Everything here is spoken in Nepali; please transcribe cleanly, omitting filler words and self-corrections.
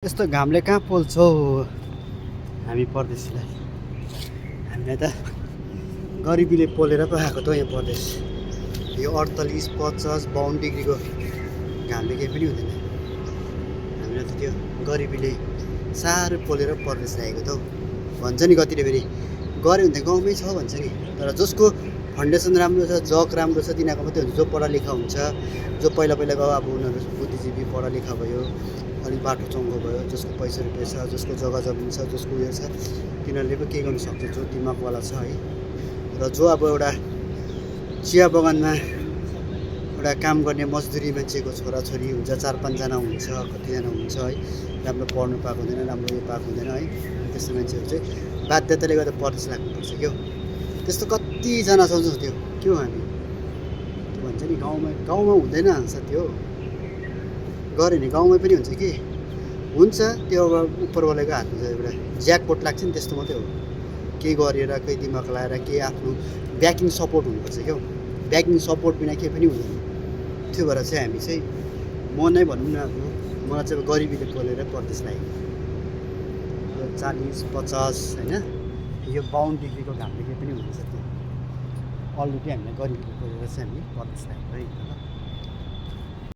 यस्तो घामले कहाँ पोल्छौ हामी परदेशीलाई। हामीलाई त गरिबीले पोलेर पो आएको त यहाँ परदेश। यो 48, 50, 52 डिग्रीको घामले केही पनि हुँदैन। हामीलाई त त्यो गरिबीले साह्रो पोलेर परदेश ल्याएको त भन्छ नि कतिले फेरि गऱ्यो भने त गाउँमै छ भन्छ नि। तर जसको फाउन्डेसन राम्रो छ, जग राम्रो छ, तिनीहरूको मात्रै हुन्छ। जो पढालेखा हुन्छ, जो पहिला पहिलाको अब उनीहरू बुद्धिजीवी पढालेखा भयो, अलिक बाटो चङ्गो भयो, जसको पैसा रुपियाँ छ, जसको जग्गा जमिन छ, जसको उयो छ, तिनीहरूले पो केही गर्नु सक्छ, जो दिमागवाला छ है। र जो अब एउटा चिया बगानमा एउटा काम गर्ने मजदुरी मान्छेको छोराछोरी हुन्छ, 4-5 जना हुन्छ, कतिजना हुन्छ है, राम्रो पढ्नु पाएको हुँदैन, राम्रो उयो पाएको हुँदैन है। त्यस्तो मान्छेहरू चाहिँ बाध्यताले गर्दा परदेश लाग्नुपर्छ क्या। त्यस्तो कतिजना छ त्यो के हो हामी त्यो भन्छ नि गाउँमा हुँदैन साथी हो। गऱ्यो भने गाउँमै पनि हुन्छ कि हुन्छ। त्यो अब उपरवालाको हातमा छ, एउटा ज्याकपोट लाग्छ नि, त्यस्तो मात्रै हो। केही गरेर केही दिमाग लगाएर केही आफ्नो ब्याकिङ सपोर्ट हुनुपर्छ क्या। ब्याकिङ सपोर्ट बिना केही पनि हुँदैन। त्यो भएर चाहिँ हामी चाहिँ म नै भनौँ न, अब मलाई चाहिँ अब गरिबीले पोलेर परदेश लागेको। यो 40, 50 होइन, यो 52 डिग्रीको घामले केही पनि हुँदैन। त्यो अलरेडी हामीलाई गरिबीले पोलेर चाहिँ हामी परदेश लागेको है।